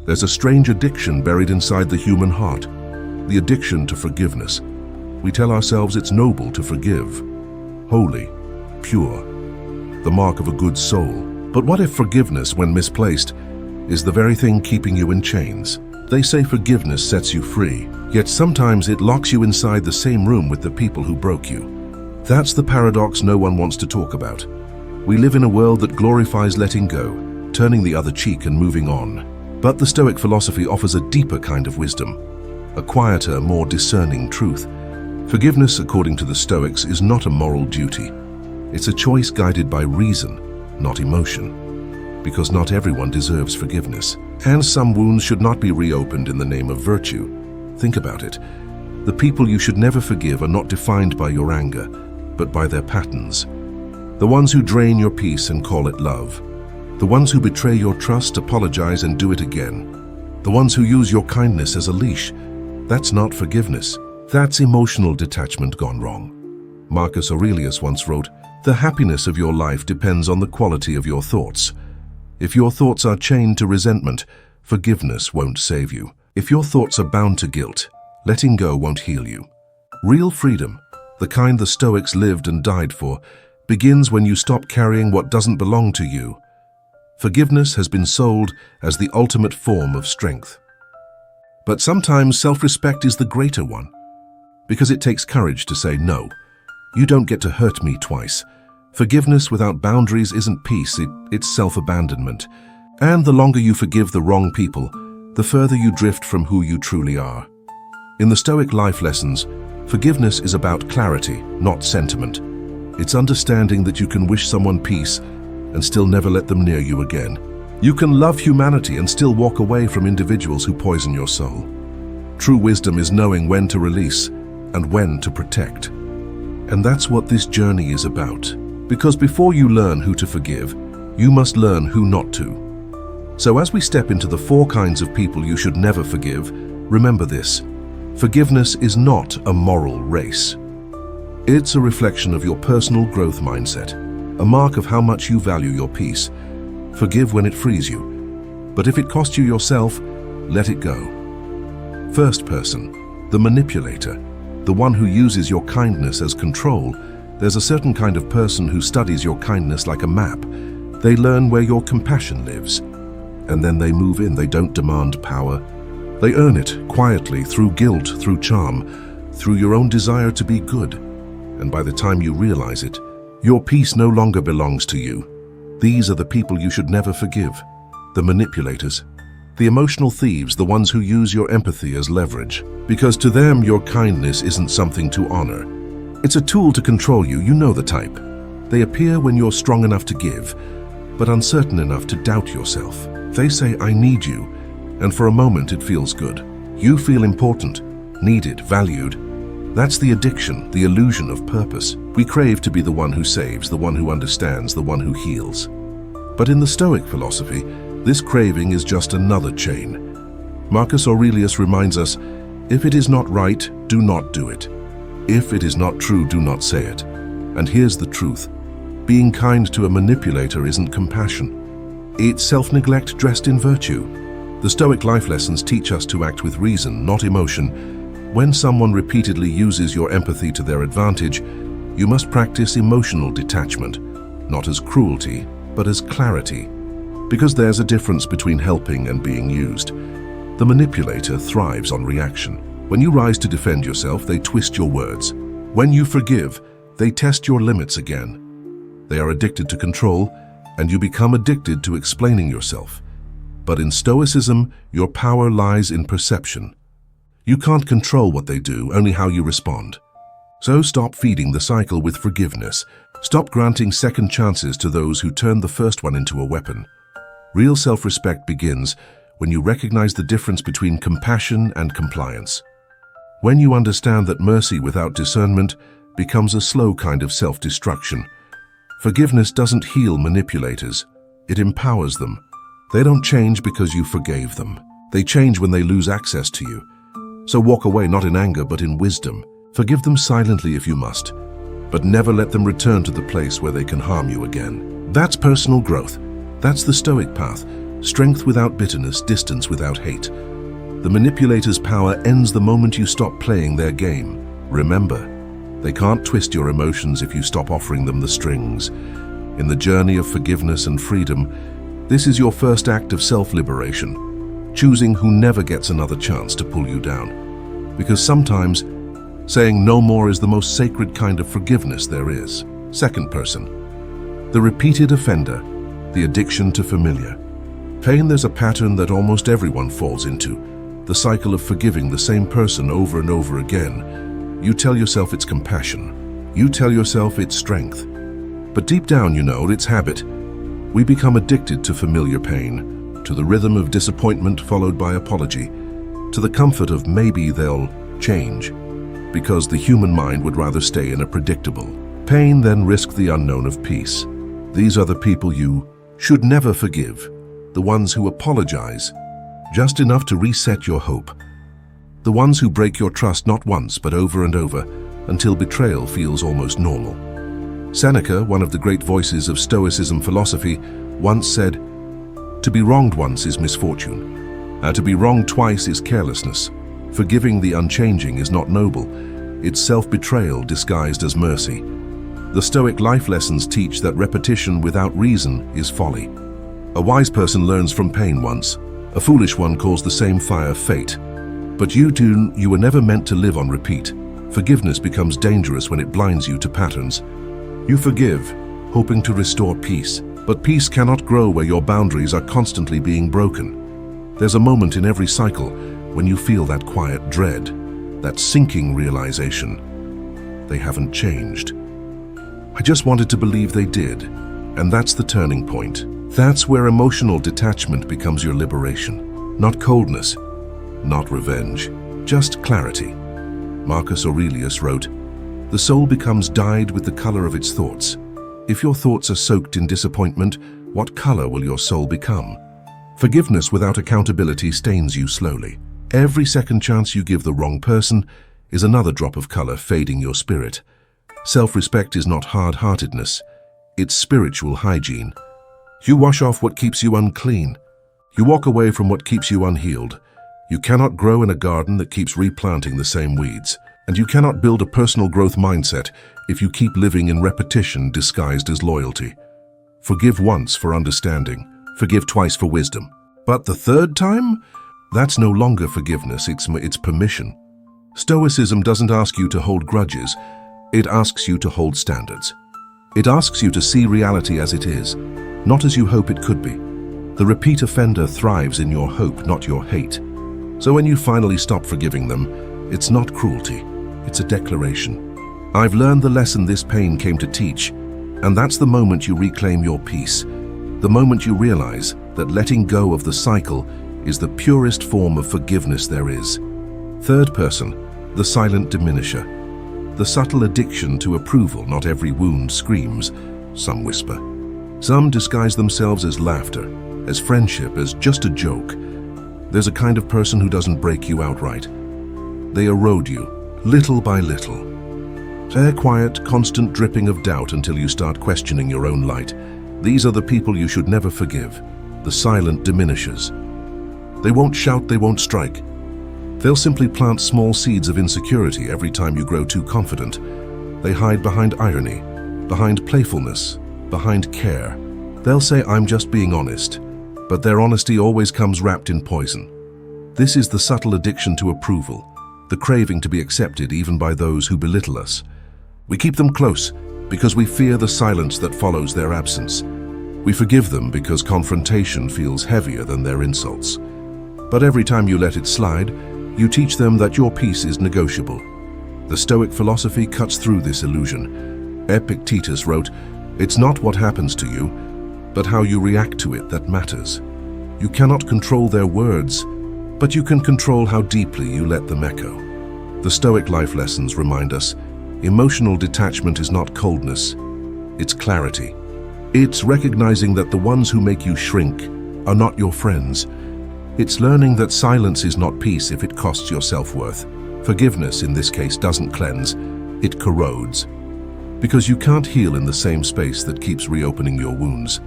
There's a strange addiction buried inside the human heart, the addiction to forgiveness. We tell ourselves it's noble to forgive, holy, pure, the mark of a good soul. But what if forgiveness, when misplaced, is the very thing keeping you in chains? They say forgiveness sets you free, yet sometimes it locks you inside the same room with the people who broke you. That's the paradox no one wants to talk about. We live in a world that glorifies letting go, turning the other cheek and moving on. But the Stoic philosophy offers a deeper kind of wisdom, a quieter, more discerning truth. Forgiveness, according to the Stoics, is not a moral duty. It's a choice guided by reason, not emotion. Because not everyone deserves forgiveness, and some wounds should not be reopened in the name of virtue. Think about it. The people you should never forgive are not defined by your anger, but by their patterns. The ones who drain your peace and call it love. The ones who betray your trust, apologize, and do it again. The ones who use your kindness as a leash. That's not forgiveness. That's emotional detachment gone wrong. Marcus Aurelius once wrote, "The happiness of your life depends on the quality of your thoughts. If your thoughts are chained to resentment, forgiveness won't save you. If your thoughts are bound to guilt, letting go won't heal you." Real freedom, the kind the Stoics lived and died for, begins when you stop carrying what doesn't belong to you. Forgiveness has been sold as the ultimate form of strength. But sometimes self-respect is the greater one, because it takes courage to say no. You don't get to hurt me twice. Forgiveness without boundaries isn't peace, it's self-abandonment. And the longer you forgive the wrong people, the further you drift from who you truly are. In the Stoic life lessons, forgiveness is about clarity, not sentiment. It's understanding that you can wish someone peace and still never let them near you again. You can love humanity and still walk away from individuals who poison your soul. True wisdom is knowing when to release and when to protect. And that's what this journey is about. Because before you learn who to forgive, you must learn who not to. So as we step into the 4 kinds of people you should never forgive, remember this: forgiveness is not a moral race. It's a reflection of your personal growth mindset, a mark of how much you value your peace. Forgive when it frees you, but if it costs you yourself, let it go. First person, the manipulator, the one who uses your kindness as control. There's a certain kind of person who studies your kindness like a map. They learn where your compassion lives, and then they move in. They don't demand power. They earn it quietly through guilt, through charm, through your own desire to be good. And by the time you realize it, your peace no longer belongs to you. These are the people you should never forgive. The manipulators. The emotional thieves, the ones who use your empathy as leverage. Because to them, your kindness isn't something to honor. It's a tool to control you. You know the type. They appear when you're strong enough to give, but uncertain enough to doubt yourself. They say, "I need you," and for a moment it feels good. You feel important, needed, valued. That's the addiction, the illusion of purpose. We crave to be the one who saves, the one who understands, the one who heals. But in the Stoic philosophy, this craving is just another chain. Marcus Aurelius reminds us, if it is not right, do not do it. If it is not true, do not say it. And here's the truth. Being kind to a manipulator isn't compassion. It's self-neglect dressed in virtue. The Stoic life lessons teach us to act with reason, not emotion. When someone repeatedly uses your empathy to their advantage, you must practice emotional detachment, not as cruelty, but as clarity. Because there's a difference between helping and being used. The manipulator thrives on reaction. When you rise to defend yourself, they twist your words. When you forgive, they test your limits again. They are addicted to control, and you become addicted to explaining yourself. But in Stoicism, your power lies in perception. You can't control what they do, only how you respond. So stop feeding the cycle with forgiveness. Stop granting second chances to those who turned the first one into a weapon. Real self-respect begins when you recognize the difference between compassion and compliance. When you understand that mercy without discernment becomes a slow kind of self-destruction. Forgiveness doesn't heal manipulators, it empowers them. They don't change because you forgave them. They change when they lose access to you. So walk away not in anger but in wisdom. Forgive them silently if you must, but never let them return to the place where they can harm you again. That's personal growth. That's the Stoic path, Strength without bitterness, distance without hate. The manipulator's power ends the moment you stop playing their game. Remember, they can't twist your emotions if you stop offering them the strings. In the journey of forgiveness and freedom, this is your first act of self-liberation, choosing who never gets another chance to pull you down. Because sometimes, saying no more is the most sacred kind of forgiveness there is. Second person. The repeated offender, the addiction to familiar. Pain, there's a pattern that almost everyone falls into, the cycle of forgiving the same person over and over again. You tell yourself it's compassion. You tell yourself it's strength. But deep down, you know, it's habit. We become addicted to familiar pain, to the rhythm of disappointment followed by apology, to the comfort of maybe they'll change, because the human mind would rather stay in a predictable pain than risk the unknown of peace. These are the people you should never forgive, the ones who apologize just enough to reset your hope, the ones who break your trust not once but over and over until betrayal feels almost normal. Seneca, one of the great voices of Stoicism philosophy, once said, "To be wronged once is misfortune. To be wronged twice is carelessness. Forgiving the unchanging is not noble. It's self-betrayal disguised as mercy." The Stoic life lessons teach that repetition without reason is folly. A wise person learns from pain once. A foolish one calls the same fire fate. But you were never meant to live on repeat. Forgiveness becomes dangerous when it blinds you to patterns. You forgive, hoping to restore peace. But peace cannot grow where your boundaries are constantly being broken. There's a moment in every cycle when you feel that quiet dread, that sinking realization. They haven't changed. I just wanted to believe they did. And that's the turning point. That's where emotional detachment becomes your liberation. Not coldness, not revenge, just clarity. Marcus Aurelius wrote, "The soul becomes dyed with the color of its thoughts. If your thoughts are soaked in disappointment, what color will your soul become?" Forgiveness without accountability stains you slowly. Every second chance you give the wrong person is another drop of color fading your spirit. Self-respect is not hard-heartedness, it's spiritual hygiene. You wash off what keeps you unclean. You walk away from what keeps you unhealed. You cannot grow in a garden that keeps replanting the same weeds. And you cannot build a personal growth mindset if you keep living in repetition disguised as loyalty. Forgive once for understanding. Forgive twice for wisdom. But the third time? That's no longer forgiveness, it's permission. Stoicism doesn't ask you to hold grudges. It asks you to hold standards. It asks you to see reality as it is, not as you hope it could be. The repeat offender thrives in your hope, not your hate. So when you finally stop forgiving them, it's not cruelty, it's a declaration. I've learned the lesson this pain came to teach, and that's the moment you reclaim your peace. The moment you realize that letting go of the cycle is the purest form of forgiveness there is. Third person, the silent diminisher. The subtle addiction to approval. Not every wound screams, some whisper. Some disguise themselves as laughter, as friendship, as just a joke. There's a kind of person who doesn't break you outright. They erode you, little by little. A quiet, constant dripping of doubt until you start questioning your own light. These are the people you should never forgive, the silent diminishers. They won't shout, they won't strike. They'll simply plant small seeds of insecurity every time you grow too confident. They hide behind irony, behind playfulness, behind care. They'll say, "I'm just being honest," but their honesty always comes wrapped in poison. This is the subtle addiction to approval, the craving to be accepted even by those who belittle us. We keep them close because we fear the silence that follows their absence. We forgive them because confrontation feels heavier than their insults. But every time you let it slide, you teach them that your peace is negotiable. The Stoic philosophy cuts through this illusion. Epictetus wrote, "It's not what happens to you, but how you react to it that matters." You cannot control their words, but you can control how deeply you let them echo. The Stoic life lessons remind us, emotional detachment is not coldness, it's clarity. It's recognizing that the ones who make you shrink are not your friends. It's learning that silence is not peace if it costs your self-worth. Forgiveness, in this case, doesn't cleanse, it corrodes. Because you can't heal in the same space that keeps reopening your wounds.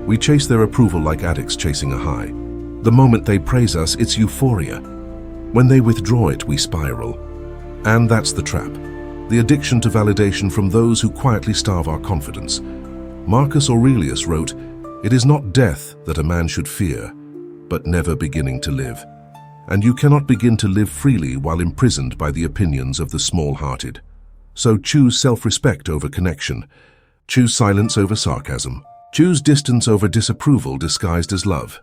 We chase their approval like addicts chasing a high. The moment they praise us, it's euphoria. When they withdraw it, we spiral. And that's the trap. The addiction to validation from those who quietly starve our confidence. Marcus Aurelius wrote, "It is not death that a man should fear, but never beginning to live." And you cannot begin to live freely while imprisoned by the opinions of the small-hearted. So choose self-respect over connection. Choose silence over sarcasm. Choose distance over disapproval disguised as love.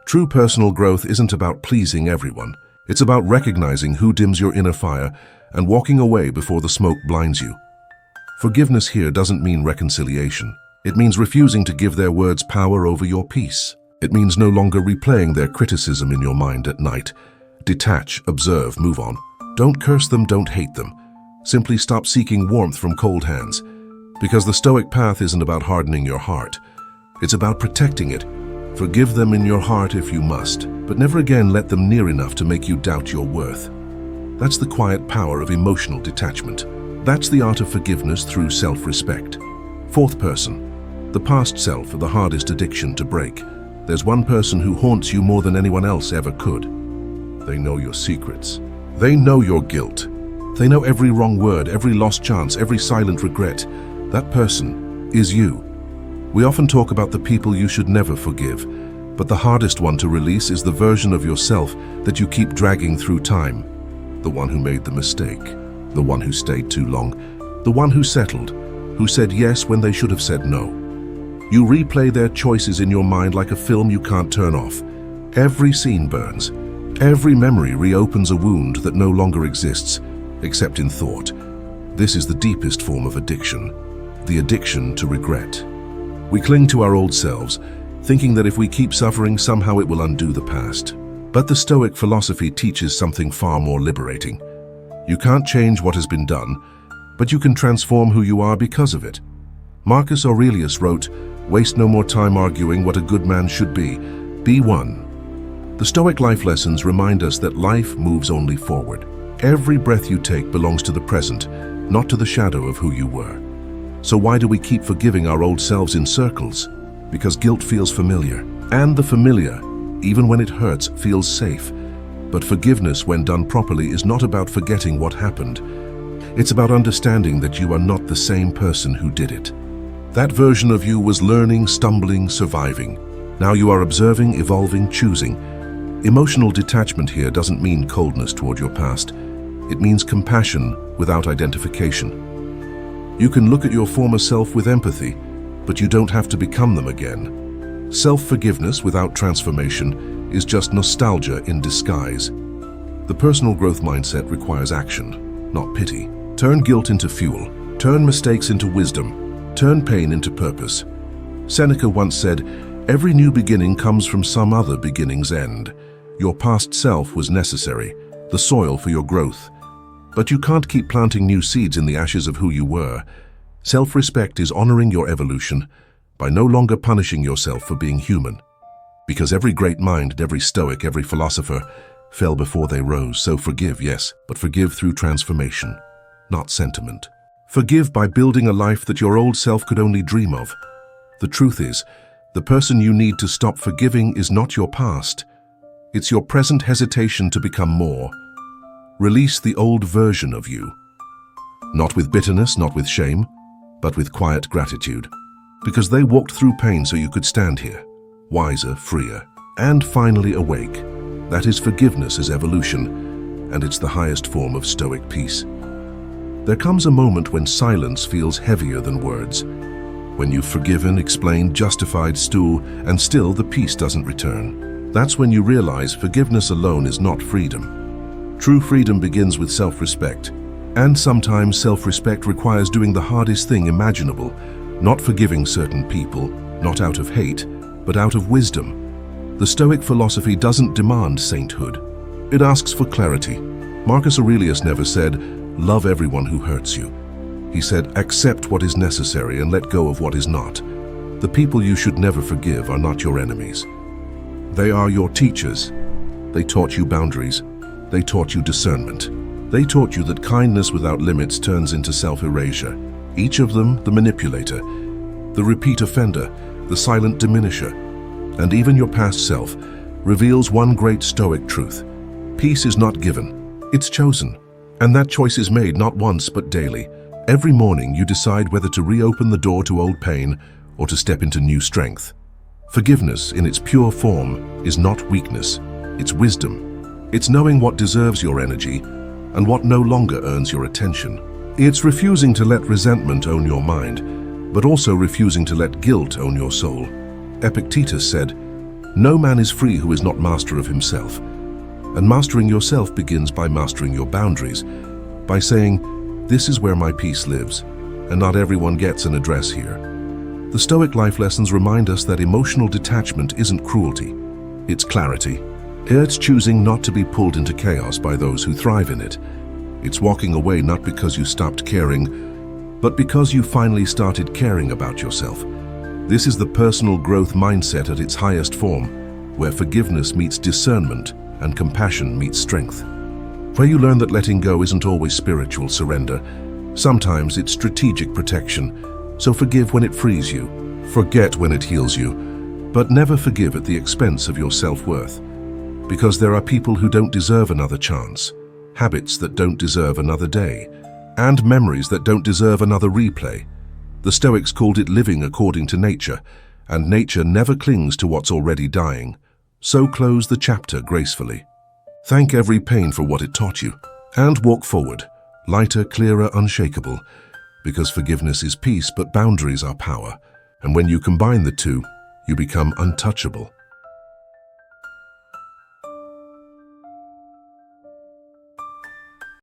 True personal growth isn't about pleasing everyone. It's about recognizing who dims your inner fire and walking away before the smoke blinds you. Forgiveness here doesn't mean reconciliation. It means refusing to give their words power over your peace. It means no longer replaying their criticism in your mind at night. Detach, observe, move on. Don't curse them, don't hate them. Simply stop seeking warmth from cold hands. Because the Stoic path isn't about hardening your heart. It's about protecting it. Forgive them in your heart if you must, but never again let them near enough to make you doubt your worth. That's the quiet power of emotional detachment. That's the art of forgiveness through self-respect. Fourth person. The past self, the hardest addiction to break. There's one person who haunts you more than anyone else ever could. They know your secrets. They know your guilt. They know every wrong word, every lost chance, every silent regret. That person is you. We often talk about the people you should never forgive, but the hardest one to release is the version of yourself that you keep dragging through time. The one who made the mistake, the one who stayed too long, the one who settled, who said yes when they should have said no. You replay their choices in your mind like a film you can't turn off. Every scene burns. Every memory reopens a wound that no longer exists, except in thought. This is the deepest form of addiction, the addiction to regret. We cling to our old selves, thinking that if we keep suffering, somehow it will undo the past. But the Stoic philosophy teaches something far more liberating. You can't change what has been done, but you can transform who you are because of it. Marcus Aurelius wrote, "Waste no more time arguing what a good man should be. Be one." The Stoic life lessons remind us that life moves only forward. Every breath you take belongs to the present, not to the shadow of who you were. So why do we keep forgiving our old selves in circles? Because guilt feels familiar. And the familiar, even when it hurts, feels safe. But forgiveness, when done properly, is not about forgetting what happened. It's about understanding that you are not the same person who did it. That version of you was learning, stumbling, surviving. Now you are observing, evolving, choosing. Emotional detachment here doesn't mean coldness toward your past. It means compassion without identification. You can look at your former self with empathy, but you don't have to become them again. Self-forgiveness without transformation is just nostalgia in disguise. The personal growth mindset requires action, not pity. Turn guilt into fuel. Turn mistakes into wisdom. Turn pain into purpose. Seneca once said, "Every new beginning comes from some other beginning's end." Your past self was necessary, the soil for your growth. But you can't keep planting new seeds in the ashes of who you were. Self-respect is honoring your evolution by no longer punishing yourself for being human. Because every great mind, every Stoic, every philosopher fell before they rose. So forgive, yes, but forgive through transformation, not sentiment. Forgive by building a life that your old self could only dream of. The truth is, the person you need to stop forgiving is not your past. It's your present hesitation to become more. Release the old version of you. Not with bitterness, not with shame, but with quiet gratitude. Because they walked through pain so you could stand here, wiser, freer, and finally awake. That is forgiveness as evolution, and it's the highest form of Stoic peace. There comes a moment when silence feels heavier than words. When you've forgiven, explained, justified, and still the peace doesn't return. That's when you realize forgiveness alone is not freedom. True freedom begins with self-respect. And sometimes self-respect requires doing the hardest thing imaginable, not forgiving certain people, not out of hate, but out of wisdom. The Stoic philosophy doesn't demand sainthood. It asks for clarity. Marcus Aurelius never said, "Love everyone who hurts you." He said, "Accept what is necessary and let go of what is not." The people you should never forgive are not your enemies. They are your teachers. They taught you boundaries. They taught you discernment. They taught you that kindness without limits turns into self-erasure. Each of them, the manipulator, the repeat offender, the silent diminisher, and even your past self, reveals one great Stoic truth. Peace is not given, it's chosen. And that choice is made not once but daily. Every morning you decide whether to reopen the door to old pain or to step into new strength. Forgiveness in its pure form is not weakness, it's wisdom. It's knowing what deserves your energy and what no longer earns your attention. It's refusing to let resentment own your mind, but also refusing to let guilt own your soul. Epictetus said, "No man is free who is not master of himself." And mastering yourself begins by mastering your boundaries, by saying, "This is where my peace lives, and not everyone gets an address here." The Stoic life lessons remind us that emotional detachment isn't cruelty, it's clarity. It's choosing not to be pulled into chaos by those who thrive in it. It's walking away not because you stopped caring, but because you finally started caring about yourself. This is the personal growth mindset at its highest form, where forgiveness meets discernment and compassion meets strength. Where you learn that letting go isn't always spiritual surrender. Sometimes it's strategic protection. So forgive when it frees you, forget when it heals you, but never forgive at the expense of your self-worth. Because there are people who don't deserve another chance, habits that don't deserve another day, and memories that don't deserve another replay. The Stoics called it living according to nature, and nature never clings to what's already dying. So close the chapter gracefully. Thank every pain for what it taught you, and walk forward, lighter, clearer, unshakable, because forgiveness is peace, but boundaries are power. And when you combine the two, you become untouchable.